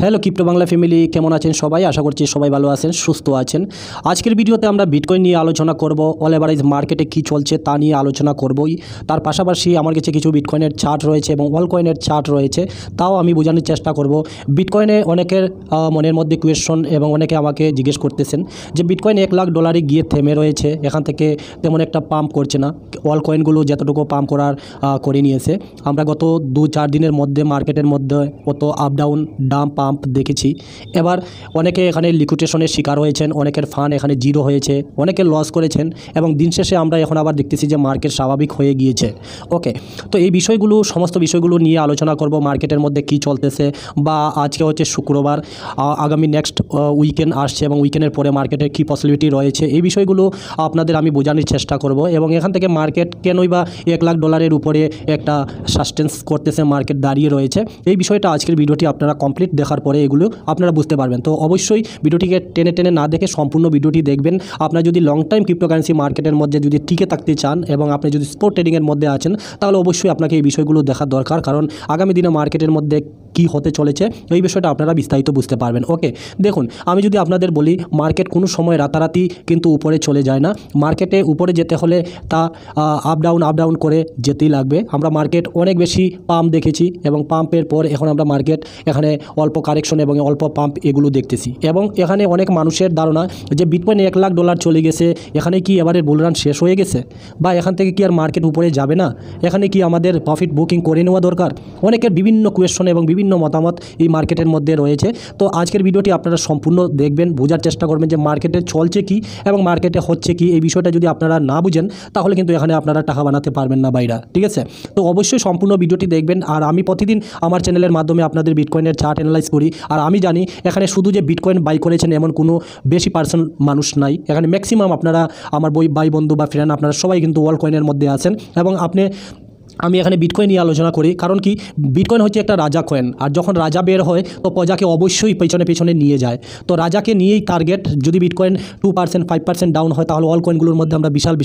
Hello crypto Bangla family, কেমন আছেন সবাই? আশা করছি সবাই ভালো আছেন, সুস্থ আছেন। আজকের ভিডিওতে আমরা বিটকয়েন নিয়ে আলোচনা করব। অল এভারেজ মার্কেটে কী চলছে তা নিয়ে আলোচনা করবই। তার পাশাপাশি আমার কাছে কিছু বিটকয়েনের চার্ট রয়েছে এবং অল কয়েনের চার্ট রয়েছে, তাও আমি বোঝানোর চেষ্টা করব। বিটকয়েনে অনেকের মনের মধ্যে কোয়েশ্চন এবং অনেকে আমাকে জিজ্ঞেস করতেছেন যে বিটকয়েন $1,00,000 গিয়ে থেমে রয়েছে, এখান থেকে তেমন একটা পাম্প করছে না। অল কয়েনগুলো যতটুকু পাম্প করার করে নিয়েছে। আমরা গত 2-4 দিনের মধ্যে মার্কেটের মধ্যে অত আপ ডাউন ডাম্প পাম্প দেখেছি। এবার অনেকে এখানে লিকুইডেশনের শিকার হয়েছেন, অনেকের ফান্ড এখানে জিরো হয়েছে, অনেকে লস করেছেন এবং দিন শেষে আমরা এখন আবার দেখতেছি যে মার্কেট স্বাভাবিক হয়ে গিয়েছে। ওকে, তো এই বিষয়গুলো, সমস্ত বিষয়গুলো নিয়ে আলোচনা করব। মার্কেটের মধ্যে কি চলতেছে, বা আজকে হচ্ছে শুক্রবার, আগামী নেক্সট উইকেন্ড আসছে এবং উইকেন্ডের পরে মার্কেটের কী পসিবিলিটি রয়েছে, এই বিষয়গুলো আপনাদের আমি বোঝানোর চেষ্টা করব। এবং এখান থেকে মার্কেট কেনই বা $1,00,000 উপরে একটা সাস্টেন্স করতেছে, মার্কেট দাঁড়িয়ে রয়েছে, এই বিষয়টা আজকের ভিডিওটি আপনারা কমপ্লিট দেখার পরে এগুলো আপনারা বুঝতে পারবেন। তো অবশ্যই ভিডিওটিকে টেনে টেনে না দেখে সম্পূর্ণ ভিডিওটি দেখবেন। আপনারা যদি লং টাইম ক্রিপ্টোকারেন্সি মার্কেটের মধ্যে যদি টিকে থাকতে চান এবং আপনি যদি স্পট ট্রেডিংয়ের মধ্যে আছেন, তাহলে অবশ্যই আপনাকে এই বিষয়গুলো দেখা দরকার, কারণ আগামী দিনে মার্কেটের মধ্যে কি হতে চলেছে এই বিষয়টা আপনারা বিস্তারিত বুঝতে পারবেন। ওকে, দেখুন, আমি যদি আপনাদের বলি, মার্কেট কোনো সময় রাতারাতি কিন্তু উপরে চলে যায় না। মার্কেটে উপরে যেতে হলে তা আপ ডাউন করে যেতেই লাগবে। আমরা মার্কেট অনেক বেশি পাম্প দেখেছি এবং পাম্পের পর এখন আমরা মার্কেট এখানে অল্প কারেকশন এবং অল্প পাম্প এগুলো দেখতেছি। এবং এখানে অনেক মানুষের ধারণা যে বিটকয়েন $1,00,000 চলে গেছে, এখানে কি এবারে বুলরান শেষ হয়ে গেছে, বা এখান থেকে কি আর মার্কেট উপরে যাবে না, এখানে কি আমাদের প্রফিট বুকিং করে নেওয়া দরকার। অনেকের বিভিন্ন কোয়েশ্চন এবং বিভিন্ন মতামত এই মার্কেটের মধ্যে রয়েছে। তো আজকের ভিডিওটি আপনারা সম্পূর্ণ দেখবেন, বোঝার চেষ্টা করবেন যে মার্কেটে চলছে কি এবং মার্কেটে হচ্ছে কি। এই বিষয়টা যদি আপনারা না বুঝেন, তাহলে কিন্তু এখানে আপনারা টাকা বানাতে পারবেন না বাইরা, ঠিক আছে? তো অবশ্যই সম্পূর্ণ ভিডিওটি দেখবেন। আর আমি প্রতিদিন আমার চ্যানেলের মাধ্যমে আপনাদের বিটকয়েনের চার্ট অ্যানালাইজ করি। আর আমি জানি এখানে শুধু যে বিটকয়েন বাই করেছেন এমন কোনো বেশি পার্সেন্ট মানুষ নাই। এখানে ম্যাক্সিমাম আপনারা আমার ভাই বন্ধু বা ফ্রেন্ড, আপনারা সবাই কিন্তু অল কয়েনের মধ্যে আছেন। এবং আমি এখানে বিটকয়েন নিয়ে আলোচনা করি, কারণ কি, বিটকয়েন হচ্ছে একটা রাজা কয়েন। আর যখন রাজা বের হয় তো প্রজাকে অবশ্যই পেছনে নিয়ে যায়। তো রাজাকে নিয়েই টার্গেট। যদি বিটকয়েন 2%, 5% ডাউন হয়, তাহলে অল কয়েনগুলোর মধ্যে আমরা বিশাল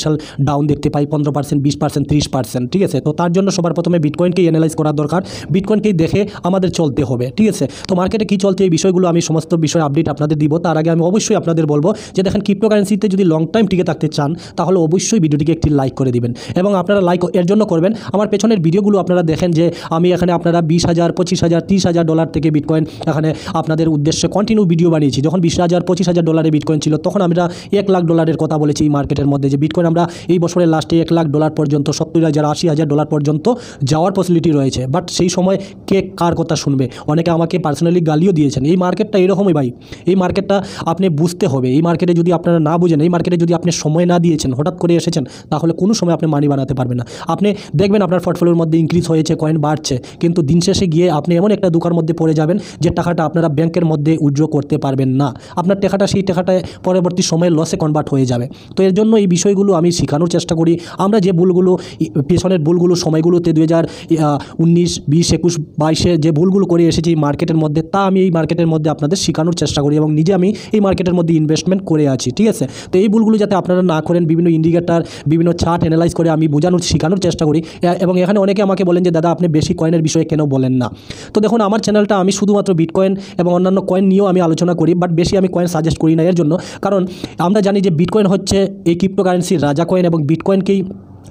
ডাউন দেখতে পাই, 15%, 20%, 30%, ঠিক আছে? তো তার জন্য সবার প্রথমে বিটকয়েনকেই অ্যানালাইজ করা দরকার, বিটকয়েনকেই দেখে আমাদের চলতে হবে, ঠিক আছে? তো মার্কেটে কী চলছে এই বিষয়গুলো আমি সমস্ত বিষয় আপডেট আপনাদের দিব। তার আগে আমি অবশ্যই আপনাদের বলবো যে দেখেন, ক্রিপ্টোকারেন্সিতে যদি লং টাইম টিকে থাকতে চান, তাহলে অবশ্যই ভিডিওটিকে একটি লাইক করে দিবেন। এবং আপনারা লাইক এর জন্য করবেন, আমার পেছনের ভিডিওগুলো আপনারা দেখেন যে আমি এখানে আপনারা $20,000, $25,000, $30,000 থেকে বিটকয়েন এখানে আপনাদের উদ্দেশ্যে কন্টিনিউ ভিডিও বানিয়েছি। যখন $20,000, $25,000 বিটকয়েন ছিল, তখন আমরা $1,00,000 কথা বলেছি এই মার্কেটের মধ্যে, যে বিটকয়েন আমরা এই বছরের লাস্টে $1,00,000 পর্যন্ত, $70,000, $80,000 পর্যন্ত যাওয়ার পসিবিলিটি রয়েছে। বাট সেই সময় কে কার কথা শুনবে? অনেকে আমাকে পার্সোনালি গালিও দিয়েছেন। এই মার্কেটটা এরকমই ভাই, এই মার্কেটটা আপনি বুঝতে হবে। এই মার্কেটে যদি আপনারা না বুঝেন, এই মার্কেটে যদি আপনি সময় না দিয়েছেন, হঠাৎ করে এসেছেন, তাহলে কোনো সময় আপনি মানি বানাতে পারবেন না। আপনি দেখবেন আপনার পোর্টফোলিওর মধ্যে ইনক্রিজ হয়েছে, কয়েন বাড়ছে, কিন্তু দিন শেষে গিয়ে আপনি এমন একটা দোকার মধ্যে পড়ে যাবেন যে টাকাটা আপনারা ব্যাংকের মধ্যে উইথড্র করতে পারবেন না। আপনার সেই টাকাটায় পরবর্তী সময়ে লসে কনভার্ট হয়ে যাবে। তো এর জন্য এই বিষয়গুলো আমি শেখানোর চেষ্টা করি। আমরা যে ভুলগুলো, পেছনের ভুলগুলো সময়গুলোতে 2019, 20, 21, 22 যে ভুলগুলো করে এসেছি এই মার্কেটের মধ্যে, তা আমি এই মার্কেটের মধ্যে আপনাদের শেখানোর চেষ্টা করি এবং নিজে আমি এই মার্কেটের মধ্যে ইনভেস্টমেন্ট করে আছি, ঠিক আছে? তো এই ভুলগুলো যাতে আপনারা না করেন, বিভিন্ন ইন্ডিকেটার, বিভিন্ন চার্ট অ্যানালাইজ করে আমি শেখানোর চেষ্টা করি। এবং এখানে অনেকে আমাকে বলেন যে দাদা, আপনি বেশি কয়েনের বিষয়ে কেন বলেন না? তো দেখুন, আমার চ্যানেলটা আমি শুধুমাত্র বিটকয়েন এবং অন্যান্য কয়েন নিয়েও আমি আলোচনা করি, বাট বেশি আমি কয়েন সাজেস্ট করি না। এর জন্য কারণ আমরা জানি যে বিটকয়েন হচ্ছে এই ক্রিপ্টোকারেন্সির রাজা কয়েন এবং বিটকয়েনকেই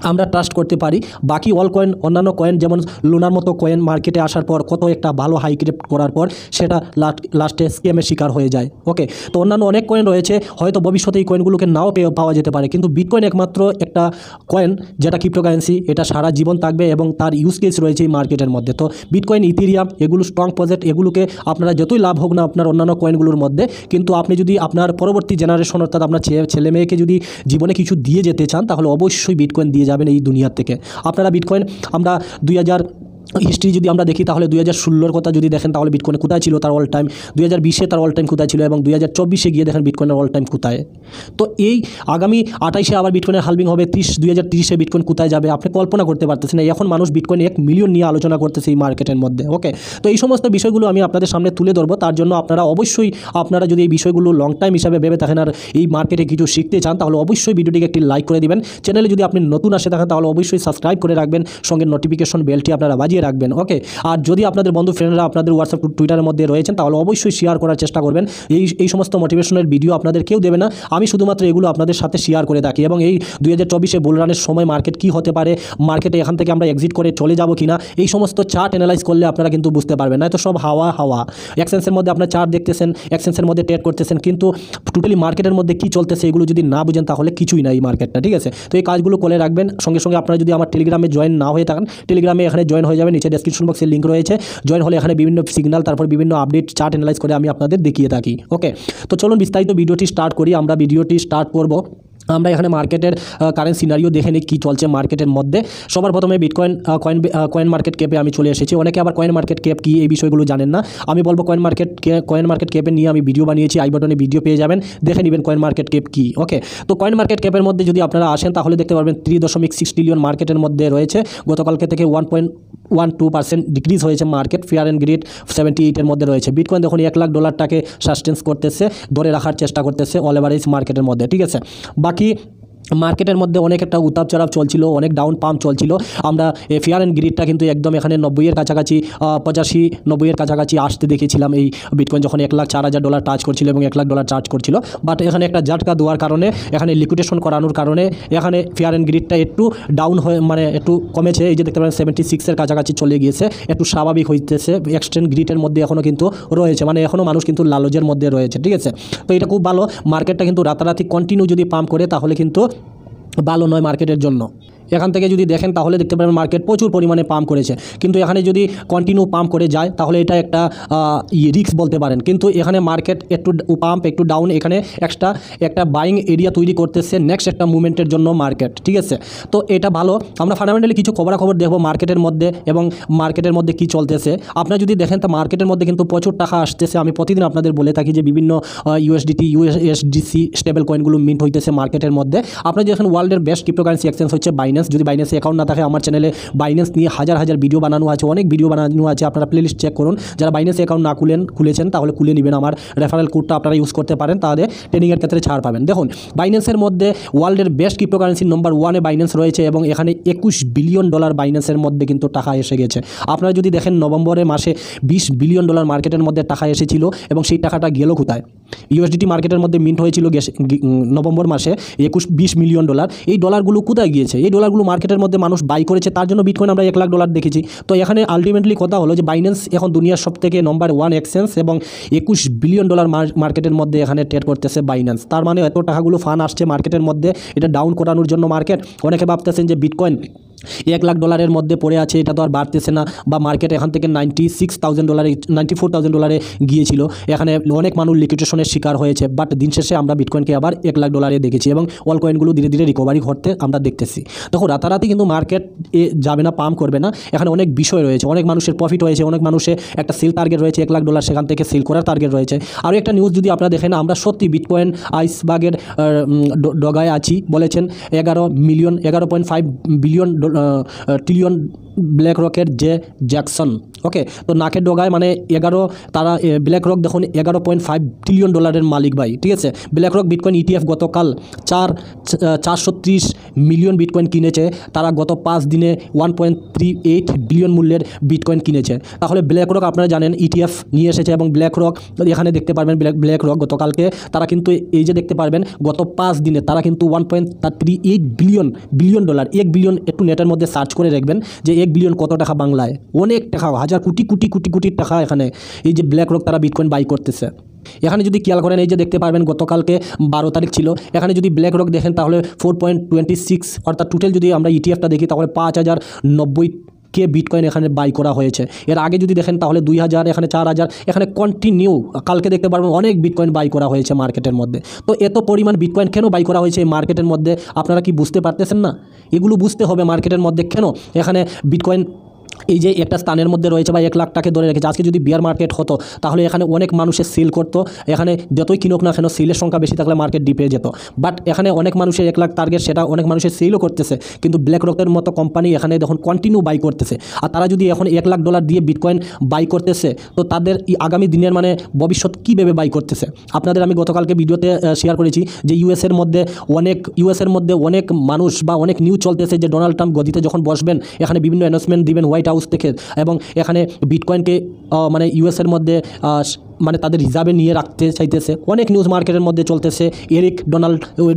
আমরা ট্রাস্ট করতে পারি। বাকি অল কয়েন, অন্যান্য কয়েন যেমন লুনার মতো কয়েন মার্কেটে আসার পর কত একটা ভালো হাই ক্রিপ্ট করার পর সেটা লাস্টে স্ক্যামের শিকার হয়ে যায়। ওকে, তো অন্যান্য অনেক কয়েন রয়েছে, হয়তো ভবিষ্যতে এই কয়েনগুলোকে নাও পাওয়া যেতে পারে, কিন্তু বিটকয়েন একমাত্র একটা কয়েন যেটা ক্রিপ্টোকারেন্সি, এটা সারা জীবন থাকবে এবং তার ইউজ কেস রয়েছে এই মার্কেটের মধ্যে। তো বিটকয়েন, ইথেরিয়াম, এগুলো স্ট্রং প্রজেক্ট, এগুলোকে আপনারা যতই লাভ হোক না আপনার অন্যান্য কয়েনগুলোর মধ্যে, কিন্তু আপনি যদি আপনার পরবর্তী জেনারেশন, অর্থাৎ আপনার ছেলে মেয়েকে যদি জীবনে কিছু দিয়ে যেতে চান, তাহলে অবশ্যই বিটকয়েন দিয়ে যাবেন এই দুনিয়ার থেকে। আপনারা বিটকয়েন, আমরা 2000 হিস্ট্রি যদি আমরা দেখি, তাহলে 2016 কথা যদি দেখেন, তাহলে বিটকয়েন কোথায় ছিল তার অল টাইম, 2020 তার অল টাইম কোথায় ছিল, এবং 2024 গিয়ে দেখেন বিটকয়েনের অল টাইম কোথায়। তো এই আগামী 28 আবার বিটকয়েনের হালভিং হবে, 2030 বিটকয়েন কোথায় যাবে আপনি কল্পনা করতে পারতেছেন না। এখন মানুষ বিটকয়েন 1 মিলিয়ন নিয়ে আলোচনা করতেছে এই মার্কেটের মধ্যে। ওকে, তো এই সমস্ত বিষয়গুলো আমি আপনাদের সামনে তুলে ধরবো। তার জন্য আপনারা অবশ্যই, আপনারা যদি এই বিষয়গুলো লং টাইম হিসাবে ভেবে থাকেন আর এই মার্কেটে কিছু শিখতে চান, তাহলে অবশ্যই ভিডিওটিকে একটি লাইক করে দিবেন। চ্যানেলে যদি আপনি নতুন আসে থাকেন, তাহলে অবশ্যই সাবস্ক্রাইব করে রাখবেন, সঙ্গে নোটিফিকেশন বেলটি আপনারা বাজিয়ে রাখবেন। ওকে, আর যদি আপনাদের বন্ধু ফ্রেন্ডরা আপনাদের হোয়াটসঅ্যাপ টুইটারের মধ্যে রয়েছেন তাহলে অবশ্যই শেয়ার করার চেষ্টা করবেন। এই সমস্ত মোটিভেশনাল ভিডিও আপনাদের কেউ দেবে না, আমি শুধুমাত্র এগুলো আপনাদের সাথে শেয়ার করে থাকি। এবং এই 2024 বুল রানের সময় মার্কেট কী হতে পারে, মার্কেটে এখান থেকে আমরা এক্সিট করে চলে যাব কিনা, এই সমস্ত চার্ট অ্যানালাইজ করলে আপনারা কিন্তু বুঝতে পারবেন না। তো সব হাওয়া এক্সচেঞ্জের মধ্যে আপনার চার্ট দেখতেছেন, এক্সচেঞ্জের মধ্যে ট্রেড করতেছেন, কিন্তু টোটালি মার্কেটের মধ্যে কী চলতেছে এগুলো যদি না বুঝেন তাহলে কিছুই না এই মার্কেটটা, ঠিক আছে। তো এই কাজগুলো করে রাখবেন। সঙ্গে সঙ্গে আপনারা যদি আমার টেলিগ্রামে জয়েন না হয়ে থাকেন, টেলিগ্রামে এখানে জয়েন হয়ে যাবেন, নিচে ডেসক্রিপশন বক্সে লিঙ্ক রয়েছে, জয়েন হলে এখানে বিভিন্ন সিগন্যাল তারপর বিভিন্ন আপডেট চার্ট অ্যানালাইজ করে আমি আপনাদের দেখিয়ে থাকি। ওকে, তো চলুন বিস্তারিত ভিডিওটি স্টার্ট করি। আমরা ভিডিওটি স্টার্ট করব, আমরা এখানে মার্কেটের কারেন্ট সিনারিও দেখে নিই কী চলছে মার্কেটের মধ্যে। সবার প্রথমে বিটকয়েন কয়েন মার্কেট ক্যাপে আমি চলে এসেছি। অনেকে আবার কয়েন মার্কেট ক্যাপ কী এই বিষয়গুলো জানেন না, আমি বলবো কয়েন মার্কেট ক্যাপে নিয়ে আমি ভিডিও বানিয়েছি, আই বাটনে ভিডিও পেয়ে যাবেন, দেখে নেবেন কয়েন মার্কেট ক্যাপ কী। ওকে, তো কয়েন মার্কেট ক্যাপের মধ্যে যদি আপনারা আসেন তাহলে দেখতে পারবেন 3.6 ট্রিলিয়ন মার্কেটের মধ্যে রয়েছে। গতকালকে থেকে 1.12% ডিক্রিজ হয়েছে মার্কেট। ফেয়ার অ্যান্ড গ্রিড 78-এর মধ্যে রয়েছে। বিটকয়েন দেখুন $1,00,000 সাস্টেন্স করতেছে, ধরে রাখার চেষ্টা করতেছে অল এভারেজ মার্কেটের মধ্যে, ঠিক আছে। বাকি মার্কেটের মধ্যে অনেক একটা উতাপ চড়াপ চলছিল, অনেক ডাউন পাম্প চলছিল। আমরা ফেয়ার অ্যান্ড গ্রিডটা কিন্তু একদম এখানে 90-এর কাছাকাছি 85-90-এর কাছাকাছি আসতে দেখেছিলাম এই বিটকয়েন যখন $1,04,000 টাচ করছিল এবং $1,00,000 চার্জ করছিল। বাট এখানে একটা ঝাটকা দেওয়ার কারণে, এখানে লিকুইডেশন করানোর কারণে এখানে ফেয়ার অ্যান্ড গ্রিডটা একটু ডাউন হয়ে একটু কমেছে। এই যে দেখতে পারেন 76-এর কাছাকাছি চলে গিয়েছে, একটু স্বাভাবিক হইতেছে। এক্সচেঞ্জ গ্রিডের মধ্যে এখনও কিন্তু রয়েছে, এখনও মানুষ কিন্তু লালচের মধ্যে রয়েছে, ঠিক আছে। তো এটা খুব ভালো। মার্কেটটা কিন্তু রাতারাতি কন্টিনিউ যদি পাম্প করে তাহলে কিন্তু ভালো নয় মার্কেটের জন্য। এখান থেকে যদি দেখেন তাহলে দেখতে পাবেন মার্কেট প্রচুর পরিমাণে পাম্প করেছে, কিন্তু এখানে যদি কন্টিনিউ পাম্প করে যায় তাহলে এটা একটা রিস্ক বলতে পারেন। কিন্তু এখানে মার্কেট একটু পাম্প একটু ডাউন, এখানে একটা বাইং এরিয়া তৈরি করতেছে নেক্সট একটা মুভমেন্টের জন্য মার্কেট, ঠিক আছে। তো এটা ভালো। আমরা ফান্ডামেন্টালি কিছু খবরাখবর দেখবো মার্কেটের মধ্যে এবং মার্কেটের মধ্যে কী চলতেছে। আপনারা যদি দেখেন তো মার্কেটের মধ্যে কিন্তু প্রচুর টাকা আসতেছে। আমি প্রতিদিন আপনাদের বলে থাকি যে বিভিন্ন USDC স্টেবল কয়েনগুলো মিন্ট হইতেছে মার্কেটের মধ্যে। আপনারা দেখেন ওয়ার্ল্ডের বেস্ট ক্রিপ্টোকারেন্সি এক্সচেঞ্জ হচ্ছে বাইন্যান্স। যদি বাইন্যান্সে অ্যাকাউন্ট না থাকে আমার চ্যানেলে বাইন্যান্স নিয়ে হাজার ভিডিও বানানো আছে, অনেক ভিডিও বানানো আছে, আপনারা প্লেলিস্ট চেক করুন। যারা বাইন্যান্সে অ্যাকাউন্ট না খুলেছেন তাহলে খুলে নেবেন, আমার রেফারেল কোডটা আপনারা ইউজ করতে পারেন, তাহলে ট্রেনিংয়ের ক্ষেত্রে ছাড় পাবেন। দেখুন বাইন্যান্সের মধ্যে ওয়ার্ল্ডের বেস্ট ক্রিপ্টোকারেন্সি নম্বর 1-এ বাইন্যান্স রয়েছে এবং এখানে $21 বিলিয়ন বাইন্যান্সের মধ্যে কিন্তু টাকা এসে গেছে। আপনারা যদি দেখেন নভেম্বরের মাসে $20 বিলিয়ন মার্কেটের মধ্যে টাকা এসেছিল এবং সেই টাকাটা গেল কোথায়? USDT মার্কেটের মধ্যে মিন্ট হয়েছিল নভেম্বর মাসে $20 মিলিয়ন। এই ডলারগুলো কোথায় গিয়েছে? এই ডলারগুলো মার্কেটের মধ্যে মানুষ বাই করেছে, তার জন্য বিটকয়েন আমরা $1,00,000 দেখেছি। তো এখানে আলটিমেটলি কথা হলো যে বাইন্যান্স এখন দুনিয়ার সবথেকে নম্বর 1 এক্সচেঞ্জ এবং $21 বিলিয়ন মার্কেটের মধ্যে এখানে ট্রেড করতেছে বাইন্যান্স। তার মানে এত টাকাগুলো ফান্ড আসছে মার্কেটের মধ্যে, এটা ডাউন করানোর জন্য মার্কেট। অনেকে ভাবতেছেন যে বিটকয়েন $1,00,000 মধ্যে পড়ে আছে, এটা তো আর বাড়তেছে না, বা মার্কেট এখান থেকে $94,000 গিয়েছিল। এখানে অনেক মানুষ লিকুইডেশনের শিকার হয়েছে। বাট দিন শেষে আমরা বিটকয়েনকে আবার $1,00,000 দেখেছি এবং অল কয়েনগুলো ধীরে ধীরে রিকভারি করতে আমরা দেখতেছি। দেখো রাতারাতি কিন্তু মার্কেট যাবে না, পাম্প করবে না। এখানে অনেক বিষয় রয়েছে, অনেক মানুষের প্রফিট হয়েছে, অনেক মানুষের একটা সেল টার্গেট রয়েছে $1,00,000, সেখান থেকে সেল করার টার্গেট রয়েছে। আরও একটা নিউজ যদি আপনারা দেখেন, আমরা সত্যি বিটকয়েন আইসবাগের ডগায় আছি বলেছেন 11.5 বিলিয়ন ট্রিলিয়ন ব্ল্যাক রকের জ্যাকসন। ওকে, তো নাকের ডগায় তারা ব্ল্যাক রক দেখুন $11.5 ট্রিলিয়ন মালিক ভাই, ঠিক আছে। ব্ল্যাক রক বিটকয়েন ETF গতকাল 430 মিলিয়ন বিটকয়েন কিনেছে। তারা গত 5 দিনে 1.38 বিলিয়ন মূল্যের বিটকয়েন কিনেছে। তাহলে ব্ল্যাক রক আপনারা জানেন ETF নিয়ে এসেছে এবং ব্ল্যাক রক এখানে দেখতে পারবেন ব্ল্যাক রক গতকালকে তারা কিন্তু এই যে দেখতে পারবেন গত 5 দিনে তারা কিন্তু 1.38 বিলিয়ন $1 বিলিয়ন, একটু নেটের মধ্যে সার্চ করে দেখবেন যে 1 বিলিয়ন কত টাকা বাংলায়, অনেক টাকা, হাজার কোটি টাকা এখানে এই যে ব্ল্যাক রক তারা বিটকয়েন বাই করতেছে। এখানে যদি খেয়াল করেন এই যে দেখতে পারবেন গতকালকে 12 তারিখ ছিল, এখানে যদি ব্ল্যাক রক দেখেন তাহলে 4.26, অর্থাৎ টোটাল যদি আমরা ETFটা দেখি তাহলে 5,090 বিটকয়েন এখানে বাই করা হয়েছে। এর আগে যদি দেখেন তাহলে 2,000, এখানে 4,000, এখানে কন্টিনিউ কালকে দেখতে পারবেন অনেক বিটকয়েন বাই করা হয়েছে মার্কেটের মধ্যে। তো এত পরিমাণ বিটকয়েন কেন বাই করা হয়েছে এই মার্কেটের মধ্যে, আপনারা কি বুঝতে পারতেছেন না? এগুলো বুঝতে হবে মার্কেটের মধ্যে কেন এখানে বিটকয়েন এই যে একটা স্থানের মধ্যে রয়েছে বা 1 লাখ টাকা ধরে রেখেছে। আজকে যদি বিয়ার মার্কেট হতো তাহলে এখানে অনেক মানুষের সেল করতো, এখানে যতই কিনুক না কেন সেলের সংখ্যা বেশি থাকলে মার্কেট ডিপে যেত। বাট এখানে অনেক মানুষের 1 লাখ টার্গেট, সেটা অনেক মানুষের সেলও করতেছে, কিন্তু ব্ল্যাক রকের মতো কোম্পানি এখানে দেখুন কন্টিনিউ বাই করতেছে। আর তারা যদি এখন $1,00,000 দিয়ে বিটকয়েন বাই করতেছে তো তাদের আগামী দিনের ভবিষ্যৎ কীভাবে বাই করতেছে। আপনাদের আমি গতকালকে ভিডিওতে শেয়ার করেছি যে ইউএসের মধ্যে অনেক মানুষ বা অনেক নিউজ চলতেছে যে ডোনাল্ড ট্রাম্প গদিতে যখন বসবেন এখানে বিভিন্ন অ্যানাউন্সমেন্ট দিবেন, হোয়াইট হোয়াইট হাউস থেকে, এবং এখানে বিটকয়েনকে মানে ইউএসের মধ্যে মানে তাদের হিসাবে নিয়ে রাখতে চাইতেছে। অনেক নিউজ মার্কেটের মধ্যে চলতেছে।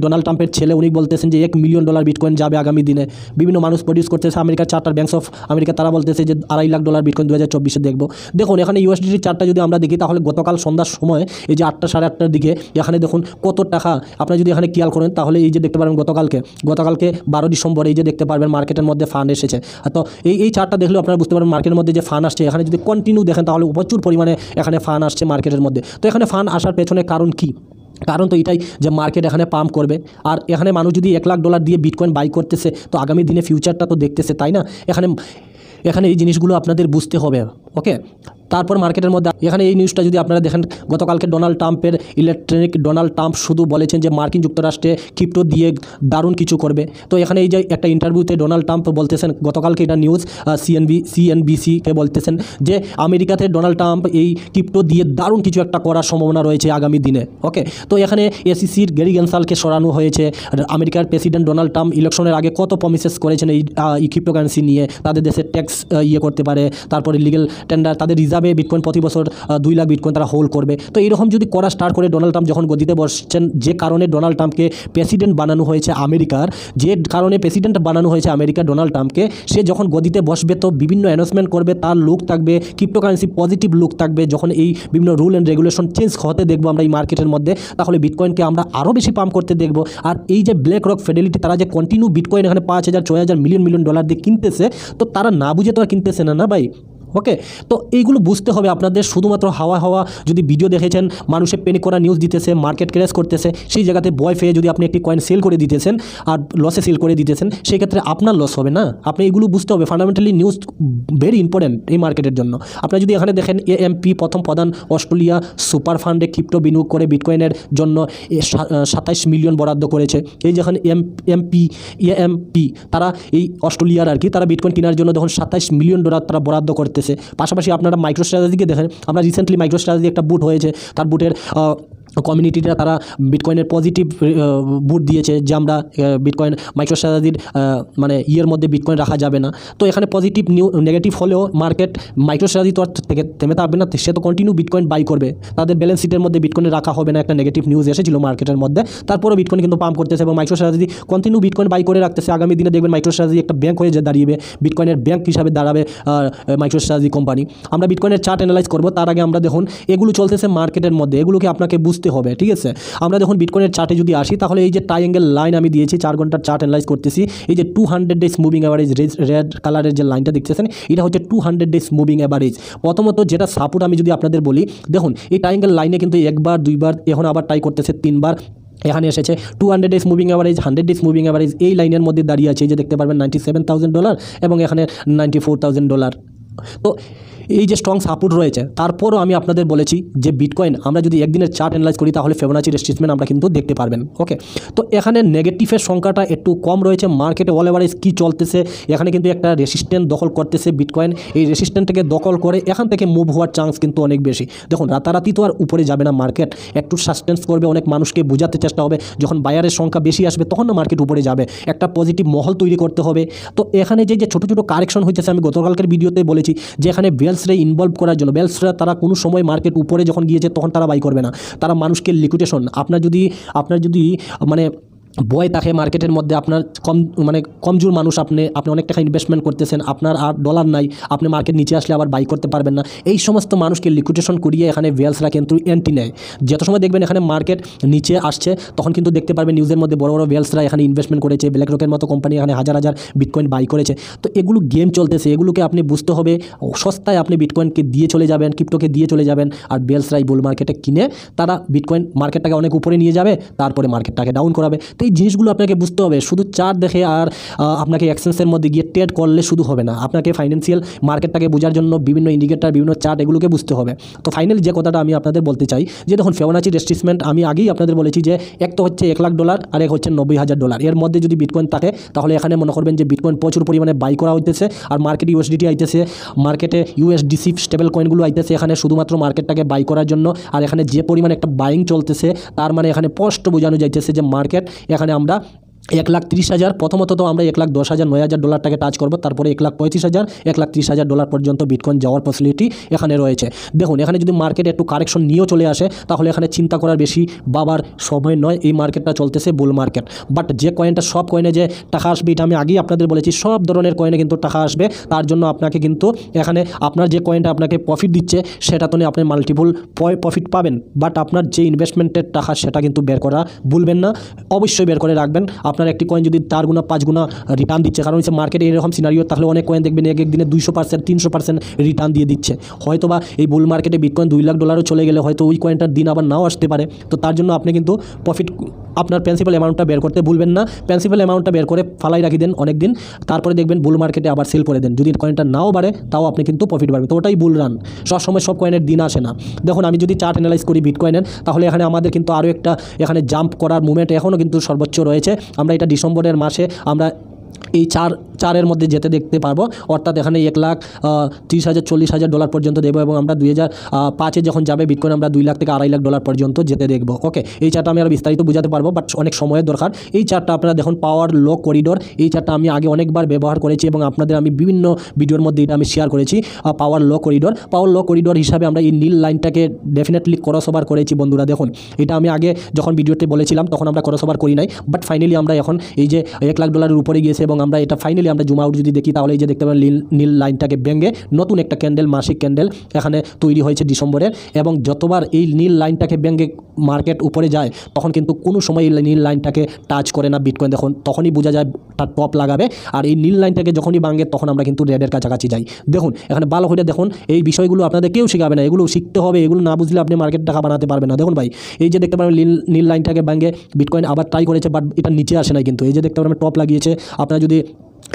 ডোনাল্ড ট্রাম্পের ছেলে উনি বলতেছেন যে $1 মিলিয়ন বিটকয়েন যাবে আগামী দিনে। বিভিন্ন মানুষ প্রডিউস করতেছে। আমেরিকার চার্টার ব্যাংকস অফ আমেরিকা তারা বলতেছে যে $2.5 লাখ বিটকয়েন 2024 দেখবো। দেখুন এখানে ইউএসডিটির চার্টটা যদি আমরা দেখি তাহলে গতকাল সন্ধ্যার সময় এই যে 8টা সাড়ে 8টার দিকে এখানে দেখুন কত টাকা, আপনারা যদি এখানে খেয়াল করেন তাহলে এই যে দেখতে পারবেন গতকালকে 12 ডিসেম্বর এই যে দেখতে পারবেন মার্কেটের মধ্যে ফান্ড এসেছে। তো এই চার্টটা দেখলেও আপনারা বুঝতে পারবেন মার্কেটের মধ্যে যে ফান্ড আসছে, এখানে যদি কন্টিনিউ দেখেন তাহলে প্রচুর পরিমাণে এখানে ফান্ড আসছে মার্কেটের মধ্যে। তো এখানে ফান্ড আসার পেছনে কারণ কি? কারণ তো এটাই যে মার্কেট এখানে পাম্প করবে, আর এখানে মানুষ যদি $1 লাখ দিয়ে বিটকয়েন বাই করতেছে তো আগামী দিনে ফিউচারটা তো দেখতেছে, তাই না? এখানে এই জিনিসগুলো আপনাদের বুঝতে হবে। ওকে, তারপর মার্কেটের মধ্যে এখানে এই নিউজটা যদি আপনারা দেখেন, গতকালকে ডোনাল্ড ট্রাম্প শুধু বলেছেন যে মার্কিন যুক্তরাষ্ট্রে ক্রিপ্টো দিয়ে দারুণ কিছু করবে। তো এখানে এই যে একটা ইন্টারভিউতে ডোনাল্ড ট্রাম্প বলতেছেন, গতকালকে এটা নিউজ সিএনবিসিকে বলতেছেন যে আমেরিকাতে ডোনাল্ড ট্রাম্প এই ক্রিপ্টো দিয়ে দারুণ কিছু একটা করার সম্ভাবনা রয়েছে আগামী দিনে। ওকে, তো এখানে এসিসির গ্যারি গেনসালকে সরানো হয়েছে। আমেরিকার প্রেসিডেন্ট ডোনাল্ড ট্রাম্প ইলেকশনের আগে কত প্রমিসেস করেছেন এই ক্রিপ্টোকারেন্সি নিয়ে, তাদের দেশে ট্যাক্স করতে পারে, তারপরে লিগেল টেন্ডার, তাদের রিজার্ভে বিটকয়েন প্রতি বছর 2 লাখ বিটকয়েন তারা হোল্ড করবে। তো এইরকম যদি করা স্টার্ট করে ডোনাল্ড ট্রাম্প যখন গদিতে বসছেন, যে কারণে ডোনাল্ড ট্রাম্পকে প্রেসিডেন্ট বানানো হয়েছে আমেরিকার, ডোনাল্ড ট্রাম্পকে, সে যখন গদিতে বসবে তো বিভিন্ন অ্যানাউন্সমেন্ট করবে, তার লুক থাকবে ক্রিপ্টোকারেন্সি পজিটিভ লুক থাকবে। যখন এই বিভিন্ন রুল অ্যান্ড রেগুলেশন চেঞ্জ হতে দেখবো আমরা এই মার্কেটের মধ্যে, তাহলে বিটকয়েনকে আমরা আরও বেশি পাম্প করতে দেখবো। আর এই যে ব্ল্যাক রক ফিডেলিটি, তারা যে কন্টিনিউ বিটকয়েন এখানে $5,000 $6,000 মিলিয়ন দিয়ে কিনতেছে, তো তারা না বুঝে তো আর কিনতেছে না ভাই। ওকে, তো এইগুলো বুঝতে হবে আপনাদের। শুধুমাত্র হাওয়া যদি ভিডিও দেখেছেন, মানুষের প্যানিক করা নিউজ দিতেছে, মার্কেট ক্র্যাশ করতেছে, সেই জায়গাতে ভয় পেয়ে যদি আপনি একটি কয়েন সেল করে দিতেছেন আর লসে সেল করে দিতেছেন, সেই ক্ষেত্রে আপনার লস হবে না। আপনি এগুলো বুঝতে হবে। ফান্ডামেন্টালি নিউজ ভেরি ইম্পর্টেন্ট এই মার্কেটের জন্য। আপনারা যদি এখানে দেখেন এএমপি প্রথম প্রধান অস্ট্রেলিয়া সুপার ফান্ডে ক্রিপ্টো বিনিয়োগ করে বিটকয়েনের জন্য 27 মিলিয়ন বরাদ্দ করেছে। এই যখন এএমপি তারা এই অস্ট্রেলিয়ার আর কি, তারা বিটকয়েন কেনার জন্য যখন $27 মিলিয়ন তারা বরাদ্দ করতেছে। পাশাপাশি আপনারা মাইক্রোস্ট্র্যাটেজিকে দেখেন, আমরা রিসেন্টলি মাইক্রোস্ট্র্যাটেজি একটা বুট হয়েছে, তার বুটের কমিউনিটিটা তারা বিটকয়েনের পজিটিভ বুট দিয়েছে যে আমরা বিটকয়েন মাইক্রোস্ট্র্যাটেজির মানে মধ্যে বিটকয়েন রাখা যাবে না। তো এখানে পজিটিভ নেগেটিভ হলেও মার্কেট মাইক্রোস্ট্র্যাটেজি তো থেকে থেমে থাকবে না, সে তো কন্টিনিউ বিটকয়েন বাই করবে। তাদের ব্যালেন্স শিটের মধ্যে বিটকয়েন রাখা হবে না, একটা নেগেটিভ নিউজ এসেছিল মার্কেটের মধ্যে। তারপরেও বিটকয়েন কিন্তু পাম্প করতেছে এবং মাইক্রোস্ট্র্যাটেজি কন্টিনিউ বিটকয়েন বাই করে রাখতেছে। আগামী দিনে দেখবেন মাইক্রোস্ট্র্যাটেজি একটা ব্যাংক হয়ে দাঁড়িয়ে, বিটকয়েনের ব্যাংক হিসাবে দাঁড়াবে মাইক্রোস্ট্র্যাটেজি কোম্পানি। আমরা বিটকয়েনের চার্ট অ্যানালাইজ করবো, তার আগে আমরা দেখুন এগুলো চলতেছে মার্কেটের মধ্যে, এগুলোকে আপনাকে বুঝতে হবে, ঠিক আছে? আমরা দেখুন বিটকয়েনের চার্টে যদি আসি, তাহলে এই যে ট্রায়াঙ্গেল লাইন আমি দিয়েছি 4 ঘন্টার চার্ট অ্যানালাইজ করতেছি, এই যে 200 ডেজ মুভিং অ্যাভারেজ রেড কালারের যে লাইনটা দেখতেছেন, এটা হচ্ছে 200 ডেজ মুভিং অ্যাভারেজ। প্রথমত যেটা সাপোর্ট আমি যদি আপনাদের বলি, দেখুন এই ট্রায়াঙ্গেল লাইনে কিন্তু 1 বার 2 বার, এখন আবার ট্রাই করতেছে 3 বার এখানে এসেছে। 200 days moving average, 100 days moving average এই লাইনের মধ্যে দাঁড়িয়ে আছে। এই যে দেখতে পারবেন $97,000 এবং এখানে $94,000। তো এই যে স্ট্রং সাপোর্ট রয়েছে, তারপরও আমি আপনাদের বলেছি যে বিটকয়েন আমরা যদি একদিনের চার্ট অ্যানালাইজ করি তাহলে ফিবোনাচি রেসিস্টেন্স আমরা কিন্তু দেখতে পারবেন। ওকে, তো এখানে নেগেটিভের সংখ্যাটা একটু কম রয়েছে। মার্কেটে অল এভারেজ কী চলতেছে, এখানে কিন্তু একটা রেসিস্ট্যান্ট দখল করতেছে বিটকয়েন। এই রেসিস্ট্যান্টটাকে দখল করে এখান থেকে মুভ হওয়ার চান্স কিন্তু অনেক বেশি। দেখুন রাতারাতি তো আর উপরে যাবে না মার্কেট, একটু সাসটেন্স করবে, অনেক মানুষকে বোঝাতে চেষ্টা হবে। যখন বায়ারের সংখ্যা বেশি আসবে তখন না মার্কেট উপরে যাবে, একটা পজিটিভ মহল তৈরি করতে হবে। তো এখানে যে ছোটো ছোটো কারেকশন হইতেছে, আমি গতকালকের ভিডিওতে বলেছি যে এখানে বেলসরে ইনভলভ করার জন্য, বেলসরা তারা কোনো সময় মার্কেট উপরে যখন গিয়েছে তখন তারা বাই করবে না, তারা মানুষকে লিকুইডেশন, আপনার যদি মানে ভয় থাকে মার্কেটের মধ্যে, আপনার কমজোর মানুষ, আপনি অনেক টাকা ইনভেস্টমেন্ট করতেছেন, আপনার আর ডলার নাই, আপনি মার্কেট নিচে আসলে আবার বাই করতে পারবেন না, এই সমস্ত মানুষকে লিকুইডেশন করিয়ে এখানে ভেলসরা কিন্তু এন্ট্রি নেয়। যত সময় দেখবেন এখানে মার্কেট নিচে আসছে তখন কিন্তু দেখতে পারবেন নিউজের মধ্যে বড় বড় ভেলসরা এখানে ইনভেস্টমেন্ট করেছে, ব্ল্যাক রকের মতো কোম্পানি এখানে হাজার হাজার বিটকয়েন বাই করেছে। তো এগুলো গেম চলতেছে, এগুলোকে আপনি বুঝতে হবে। সস্তায় আপনি বিটকয়েনকে দিয়ে চলে যাবেন, ক্রিপ্টোকে দিয়ে চলে যাবেন, আর ভেলসরাই বুল মার্কেটে কিনে তারা বিটকয়েন মার্কেটটাকে অনেক উপরে নিয়ে যাবে, তারপরে মার্কেটটাকে ডাউন করাবে। তো এই জিনিসগুলো আপনাকে বুঝতে হবে। শুধু চার্ট দেখে আর আপনাকে এক্সচেঞ্জের মধ্যে গিয়ে ট্রেড করলে শুধু হবে না, আপনাকে ফাইন্যান্সিয়াল মার্কেটটাকে বোঝার জন্য বিভিন্ন ইন্ডিকেটার, বিভিন্ন চার্ট এগুলোকে বুঝতে হবে। তো ফাইনালি যে কথাটা আমি আপনাদের বলতে চাই যে দেখুন ফিবোনাচি রেট্রেসমেন্ট আমি আগেই আপনাদের বলেছি যে এক তো হচ্ছে $1 লাখ আর এক হচ্ছে $90,000। এর মধ্যে যদি বিটকয়েন থাকে তাহলে এখানে মনে করবেন যে বিটকয়েন প্রচুর পরিমাণে বাই করা হইতেছে, আর মার্কেটে ইউএসডিটি আইতেছে, মার্কেটে ইউএসডিসি স্টেবল কয়েনগুলো আইতেছে এখানে শুধুমাত্র মার্কেটটাকে বাই করার জন্য। আর এখানে যে পরিমাণে একটা বাইং চলতেছে তার মানে এখানে স্পষ্ট বোঝানো যাইতেছে যে মার্কেট এখানে আমরা 1,30,000 প্রথমত তো আমরা 1,10,000 9,000 ডলারটাকে টাচ করবো, তারপরে 1,35,000 1,30,000 ডলার পর্যন্ত বিটকয়েন যাওয়ার পসিবিলিটি এখানে রয়েছে। দেখুন এখানে যদি মার্কেটে একটু কারেকশন নিয়েও চলে আসে তাহলে এখানে চিন্তা করার বেশি বাবার সময় নয়। এই মার্কেটটা চলতেছে বুল মার্কেট। বাট যে কয়েনটা সব কয়েনে যে টাকা আসবে এটা আমি আগেই আপনাদের বলেছি, সব ধরনের কয়েনে কিন্তু টাকা আসবে। তার জন্য আপনাকে কিন্তু এখানে আপনার যে কয়েনটা আপনাকে প্রফিট দিচ্ছে সেটা তো আপনি মাল্টিপল প্রফিট পাবেন, বাট আপনার যে ইনভেস্টমেন্টের টাকা সেটা কিন্তু বের করা ভুলবেন না, অবশ্যই বের করে রাখবেন। আপনার একটি কয়েন যদি 4 গুণা 5 গুণা রিটার্ন দিচ্ছে, কারণ হচ্ছে মার্কেটে এরকম সিনারিও তাহলে অনেক কয়েন দেখবেন এক দিনে 200% 300% রিটার্ন দিয়ে দিচ্ছে। হয়তো বা এই বুল মার্কেটে বিটকয়েন 2 লাখ ডলারও চলে গেলে হয়তো ওই কয়েনটার দিন আবার নাও আসতে পারে। তো তার জন্য আপনি কিন্তু প্রফিট আপনার প্রিন্সিপাল অ্যামাউন্টটা বের করতে ভুলবেন না। প্রিন্সিপাল অ্যামাউন্টটা বের করে ফালাই রাখি দেন অনেক দিন, তারপরে দেখবেন বুল মার্কেটে আবার সেল করে দেন। যদি কয়েনটা নাও বাড়ে তাও আপনি কিন্তু প্রফিট পাবেন। তো ওটাই বুল রান, সবসময় সব কয়েনের দিন আসে না। দেখুন আমি যদি চার্ট অ্যানালাইজ করি বিটকয়েনের, তাহলে এখানে আমাদের কিন্তু আরও একটা এখানে জাম্প করার মুভমেন্ট এখনও কিন্তু সর্বোচ্চ রয়েছে। আমরা এটা ডিসেম্বরের মাসে আমরা এই চারের মধ্যে যেতে দেখতে পারবো, অর্থাৎ এখানে 1,30,000 40,000 ডলার পর্যন্ত দেবো, এবং আমরা 2005 যখন যাবে বিটকয়েন আমরা 2 লাখ থেকে 2.5 লাখ ডলার পর্যন্ত যেতে দেখবো। ওকে, এই চারটা আমি আরও বিস্তারিত বোঝাতে পারবো, বাট অনেক সময়ের দরকার। এই চারটা আপনারা দেখুন পাওয়ার লো করিডোর, এই চারটা আমি আগে অনেকবার ব্যবহার করেছি এবং আপনাদের আমি বিভিন্ন ভিডিওর মধ্যে এটা আমি শেয়ার করেছি। পাওয়ার লো করিডোর হিসাবে আমরা এই নীল লাইনটাকে ডেফিনেটলি ক্রস ওভার করেছি বন্ধুরা। দেখুন এটা আমি আগে যখন ভিডিওতে বলেছিলাম তখন আমরা ক্রস ওভার করি নাই, বাট ফাইনালি আমরা এখন এই যে 1 লাখ ডলারের উপরে গিয়েছে এবং আমরা এটা ফাইনালি আমরা জুম আউট যদি দেখি তাহলে এই যে দেখতে পাবেন নীল লাইনটাকে ভেঙে নতুন একটা ক্যান্ডেল, মাসিক ক্যান্ডেল এখানে তৈরি হয়েছে ডিসেম্বরের। এবং যতবার এই নীল লাইনটাকে ভেঙে মার্কেট উপরে যায় তখন কিন্তু কোনো সময় এই নীল লাইনটাকে টাচ করে না বিটকয়েন, দেখুন তখনই বোঝা যায় তার টপ লাগাবে। আর এই নীল লাইনটাকে যখনই ভাঙে তখন আমরা কিন্তু রেডের কাছাকাছি যাই। দেখুন এখানে ভালো করে দেখুন, এই বিষয়গুলো আপনাদের কেউ শেখাবে না, এগুলো শিখতে হবে। এগুলো না বুঝলে আপনি মার্কেট টাকা বানাতে পারবেন না। দেখুন ভাই এই যে দেখতে পাবেন নীল লাইনটাকে ভাঙে বিটকয়েন আবার ট্রাই করেছে, বাট এটা নিচে আসে নাই কিন্তু। এই যে দেখতে পাবেন টপ লাগিয়েছে, আপনারা যদি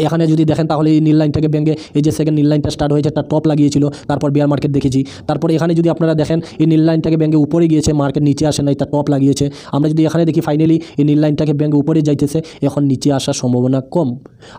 এখানে যদি দেখেন তাহলে এই নীল লাইনটাকে ভেঙে এই যে সেকেন্ড নীল লাইনটা স্টার্ট হয়েছে তার টপ লাগিয়েছিল, তারপর বিয়ার মার্কেট দেখেছি। তারপর এখানে যদি আপনারা দেখেন এই নীল লাইনটাকে ভেঙে উপরে গিয়েছে, মার্কেট নিচে আসে নাই, তার টপ লাগিয়েছে। আমরা যদি এখানে দেখি ফাইনালি এই নীল লাইনটাকে ভেঙে উপরে যাইতেছে, এখন নিচে আসার সম্ভাবনা কম।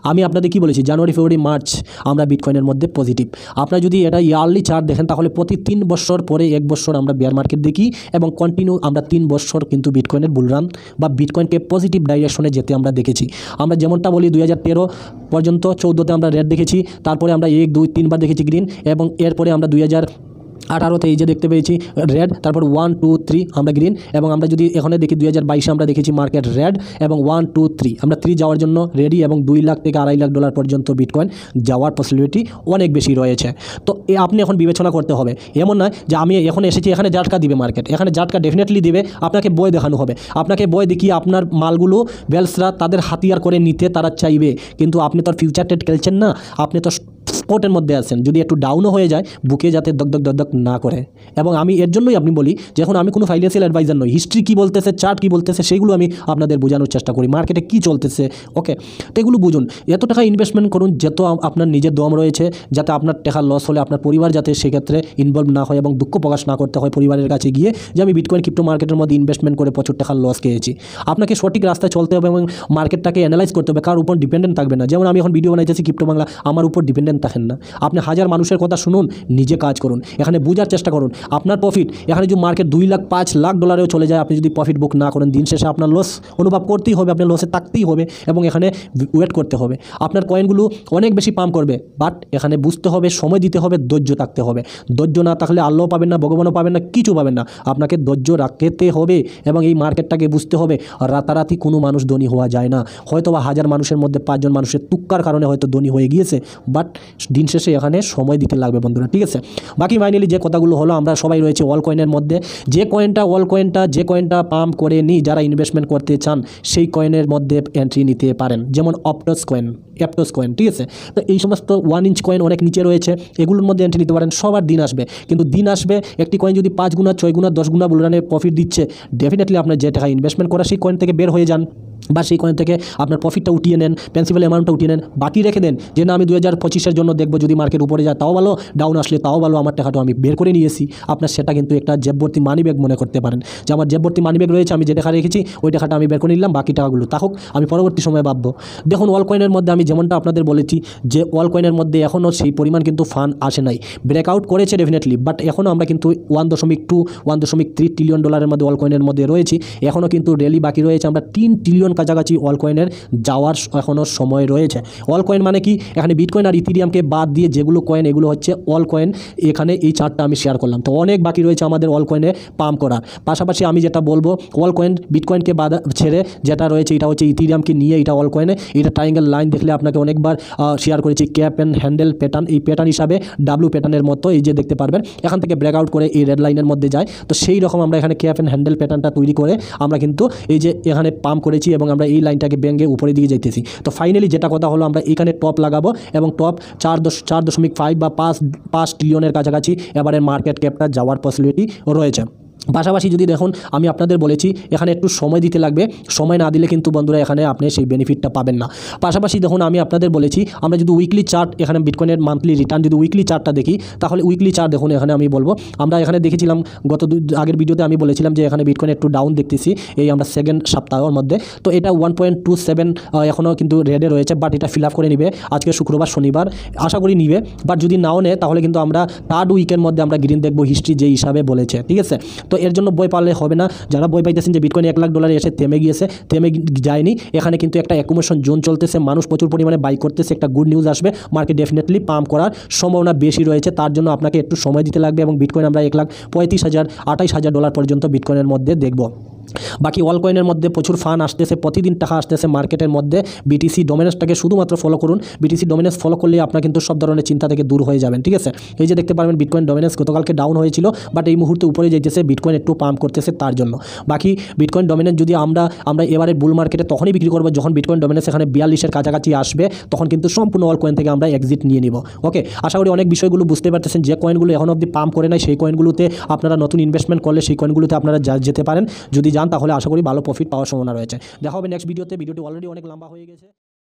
আমি আপনাদের কি বলেছি, জানুয়ারি ফেব্রুয়ারি মার্চ আমরা বিটকয়েনের মধ্যে পজিটিভ। আপনারা যদি এটা ইয়ারলি চার্ট দেখেন তাহলে প্রতি 3 বছর পরে 1 বছর আমরা বিয়ার মার্কেট দেখি এবং কন্টিনিউ আমরা 3 বছর কিন্তু বিটকয়েনের বুলরান বা বিটকয়েনকে পজিটিভ ডাইরেকশনে যেতে আমরা দেখেছি। আমরা যেমনটা বলি 2013 পর্যন্ত 14তে আমরা রেড দেখেছি, তারপরে আমরা 1 2 3 বার দেখেছি গ্রিন, এবং এরপরে আমরা 2018তে এই যে দেখতে পেয়েছি রেড, তারপর 1 2 3 আমরা গ্রিন, এবং আমরা যদি এখানে দেখি 2022 আমরা দেখেছি মার্কেট রেড এবং 1 2 3 আমরা 3 যাওয়ার জন্য রেডি, এবং 2 লাখ থেকে 2.5 লাখ ডলার পর্যন্ত বিটকয়েন যাওয়ার পসিবিলিটি অনেক বেশি রয়েছে। তো আপনি এখন বিবেচনা করতে হবে, এমন নয় যে আমি এখন এসেছি এখানে ঝাটকা দিবে মার্কেট, এখানে ঝাটকা ডেফিনেটলি দিবে, আপনাকে বই দেখানো হবে, আপনাকে বই দেখিয়ে আপনার মালগুলো বেলসরা তাদের হাতিয়ার করে নিতে তারা চাইবে, কিন্তু আপনি তো ফিউচার ট্রেড খেলছেন না, আপনি তো স্পটের মধ্যে আছেন। যদি একটু ডাউনও হয়ে যায় বুকে যাতে দক না করে। এবং আমি এর জন্যই আপনি বলি যখন আমি কোনো ফাইন্যান্সিয়াল অ্যাডভাইজার নই, হিস্ট্রি কী বলতেছে, চার্ট কী বলতেছে সেগুলো আমি আপনাদের বোঝানোর চেষ্টা করি, মার্কেটে কী চলতেছে। ওকে, তো এগুলো বুঝুন। এত টাকা ইনভেস্টমেন্ট করুন যত আপনার নিজের দম রয়েছে, যাতে আপনার টাকা লস হলে আপনার পরিবার যাতে সেক্ষেত্রে ইনভলভ না হয় এবং দুঃখ প্রকাশ না করতে হয় পরিবারের কাছে গিয়ে যে আমি বিটকয়েন ক্রিপ্টো মার্কেটের মধ্যে ইনভেস্টমেন্ট করে প্রচুর টাকা লস খেয়েছি। আপনাকে সঠিক রাস্তায় চলতে হবে এবং মার্কেটটাকে অ্যানালাইজ করতে হবে, কার উপর ডিপেন্ডেন্ট থাকবে না। যেমন আমি এখন ভিডিও বানাইতেছি ক্রিপ্টো বাংলা, আমার উপর ডিপেন্ডেন্ট থাকেন না। আপনি 1000 মানুষের কথা শুনুন, নিজে কাজ করুন, এখানে বোঝার চেষ্টা করুন আপনার প্রফিট। এখানে যদি মার্কেট 2 লাখ 5 লাখ ডলারেও চলে যায়, আপনি যদি প্রফিট বুক না করেন দিন শেষে আপনার লস অনুভব করতেই হবে, আপনার লসে থাকতেই হবে এবং এখানে ওয়েট করতে হবে। আপনার কয়েনগুলো অনেক বেশি পাম্প করবে, বাট এখানে বুঝতে হবে, সময় দিতে হবে, ধৈর্য থাকতে হবে। ধৈর্য না থাকলে আল্লাহ পাবেন না, ভগবানও পাবেন না, কিছু পাবেন না। আপনাকে ধৈর্য রাখতে হবে এবং এই মার্কেটটাকে বুঝতে হবে। রাতারাতি কোনো মানুষ ধনী হওয়া যায় না। হয়তো বা 1000 মানুষের মধ্যে 5 জন মানুষের তুক্কার কারণে হয়তো ধনী হয়ে গিয়েছে, বাট দিন শেষে এখানে সময় দিতে লাগবে বন্ধুরা, ঠিক আছে। বাকি ফাইনালি যে কথাগুলো হলো, আমরা সবাই রয়েছে অল কয়েনের মধ্যে। যে কয়েনটা পাম্প করে নিই, যারা ইনভেস্টমেন্ট করতে চান সেই কয়েনের মধ্যে এন্ট্রি নিতে পারেন, যেমন অপটস কয়েন, ঠিক আছে। তো এই সমস্ত 1 ইঞ্চ কয়েন অনেক নিচে রয়েছে, এগুলোর মধ্যে এন্ট্রি নিতে পারেন। সবার দিন আসবে, কিন্তু দিন আসবে একটি কয়েন যদি 5 গুণা 6 গুণা 10 গুণা বুলরানের প্রফিট দিচ্ছে, ডেফিনেটলি আপনার যে টাকা ইনভেস্টমেন্ট করা সেই কয়েন থেকে বের হয়ে যান, বা সেই কয়েন থেকে আপনার প্রফিটটা উঠিয়ে নেন, প্রিন্সিপাল অ্যামাউন্টটা উঠিয়ে নেন, বাকি রেখে দেন যে না আমি 2025-এর জন্য দেখবো, যদি মার্কেট উপরে যায় তাও ভালো, ডাউন আসলে তাও ভালো, আমার টাকাটা আমি বের করে নিয়েছি। আপনার সেটা কিন্তু একটা জেবভর্তি মানি ব্যাগ মনে করতে পারেন, যে আমার জেবভর্তি মানি ব্যাগ রয়েছে, আমি যে টাকা রেখেছি ওই টাকাটা আমি বের করে নিলাম, বাকি টাকাগুলো থাকুক, আমি পরবর্তী সময়ে ভাববো। দেখুন অল কয়েনের মধ্যে আমি যেমনটা আপনাদের বলেছি যে অল কয়েনের মধ্যে এখনও সেই পরিমাণ কিন্তু ফান্ড আসে নাই, ব্রেকআউট করেছে ডেফিনেটলি, বাট এখনও আমরা কিন্তু 1.2 1.3 ট্রিলিয়ন ডলারের মধ্যে অল কয়েনের মধ্যে রয়েছি, এখনও কিন্তু র্যালি বাকি রয়েছে। আমরা 3 ট্রিলিয়ন কাছাকাছি অল কয়েনের যাওয়ার এখনও সময় রয়েছে। অল কয়েন মানে কি, এখানে বিটকয়েন আর ইথেরিয়ামকে বাদ দিয়ে যেগুলো কয়েন এগুলো হচ্ছে অল কয়েন। এখানে এই চার্টটা আমি শেয়ার করলাম। তো অনেক বাকি রয়েছে আমাদের অল কয়েনে পাম্প করার। পাশাপাশি আমি যেটা বলবো, অল কয়েন বিটকয়েনকে বাদ ছেড়ে যেটা রয়েছে এটা হচ্ছে ইথেরিয়ামকে নিয়ে এটা অল কয়েনে। এটা ট্রায়াঙ্গেল লাইন দেখলে আপনাকে অনেকবার শেয়ার করেছি, ক্যাপ অ্যান্ড হ্যান্ডেল প্যাটার্ন, এই প্যাটার্ন হিসাবে ডাব্লু প্যাটার্নের মতো এই যে দেখতে পারবেন এখান থেকে ব্রেকআউট করে এই রেড লাইনের মধ্যে যায়। তো সেই রকম আমরা এখানে ক্যাপ অ্যান্ড হ্যান্ডেল প্যাটার্নটা তৈরি করে আমরা কিন্তু এই যে এখানে পাম্প করেছি এবং আমরা এই লাইনটাকে ভেঙে উপরের দিকে যাইতেছি। তো ফাইনালি যেটা কথা হলো, আমরা এখানে টপ লাগাবো এবং টপ 4.5 বা 5 ট্রিলিয়নের কাছাকাছি এবারের মার্কেট ক্যাপটা যাওয়ার পসিবিলিটি রয়েছে। পাশাপাশি যদি দেখুন, আমি আপনাদের বলেছি এখানে একটু সময় দিতে লাগবে, সময় না দিলে কিন্তু বন্ধুরা এখানে আপনি সেই বেনিফিটটা পাবেন না। পাশাপাশি দেখুন, আমি আপনাদের বলেছি আমরা যদি উইকলি চার্ট, এখানে বিটকয়েনের মান্থলি রিটার্ন যদি উইকলি চার্টটা দেখি, তাহলে উইকলি চার্ট দেখুন। এখানে আমি বলবো, আমরা এখানে দেখেছিলাম আগের ভিডিওতে আমি বলেছিলাম যে এখানে বিটকয়েন একটু ডাউন দেখতেছি এই আমরা সেকেন্ড সপ্তাহের মধ্যে। তো এটা 1.27 এখনও কিন্তু রেডে রয়েছে, বাট এটা ফিল আপ করে নিবে আজকে শুক্রবার শনিবার, আশা করি নিবে। বাট যদি নাও নেয় তাহলে কিন্তু আমরা থার্ড উইকের মধ্যে আমরা গ্রিন দেখবো, হিস্ট্রি যে হিসাবে বলেছে, ঠিক আছে। তো এর জন্য বই পারলে হবে না। যারা বই পাইতেছেন যে বিটকয়েন $1,00,000 এসে থেমে গিয়েছে, থেমে যায়নি। এখানে কিন্তু একটা অ্যাকুমুলেশন জোন চলতেছে, মানুষ প্রচুর পরিমাণে বাই করতেছে, একটা গুড নিউজ আসবে, মার্কেট ডেফিনেটলি পাম্প করার সম্ভাবনা বেশি রয়েছে। তার জন্য আপনাকে একটু সময় দিতে লাগবে এবং বিটকয়েন আমরা $1,35,000 $28,000 পর্যন্ত বিটকয়েনের মধ্যে দেখব। বাকি অল কয়েনের মধ্যে প্রচুর ফান্ড আসতেছে, প্রতিদিন টাকা আসতেছে মার্কেটের মধ্যে। বিটিসি ডোমিনেন্সটাকে শুধুমাত্র ফলো করুন। বিটিসি ডোমিনেন্স ফলো করলে আপনার কিন্তু সব ধরনের চিন্তা থেকে দূর হয়ে যাবেন, ঠিক আছে। এই যে দেখতে পারবেন বিটকয়েন ডোমিনেন্স গতকালকে ডাউন হয়েছিল, বাট এই মুহূর্তে উপরে যাইতেছে, বিটকয়েন একটু পাম্প করতেছে তার জন্য। বাকি বিটকয়েন ডোমিনেন্স যদি আমরা এবারে বুল মার্কেটে তখনই বিক্রি করবো যখন বিটকয়েন ডোমিনেন্স এখানে 42-এর কাছাকাছি আসবে, তখন কিন্তু সম্পূর্ণ অল কয়েন থেকে আমরা এক্সিট নিয়ে নিব। ওকে, আশা করি অনেক বিষয়গুলো বুঝতে পারতেছেন। যে কয়েনগুলো এখন অবধি পাম্প করে নাই সেই কয়েনগুলোতে আপনারা নতুন ইনভেস্টমেন্ট করলে সেই কয়েনগুলোতে আপনারা যেতে পারেন। যদি যান তাহলে আশা করি ভালো প্রফিট পাওয়ার সম্ভাবনা রয়েছে। দেখা হবে নেক্সট ভিডিওতে। ভিডিওটি অলরেডি অনেক লম্বা হয়ে গেছে।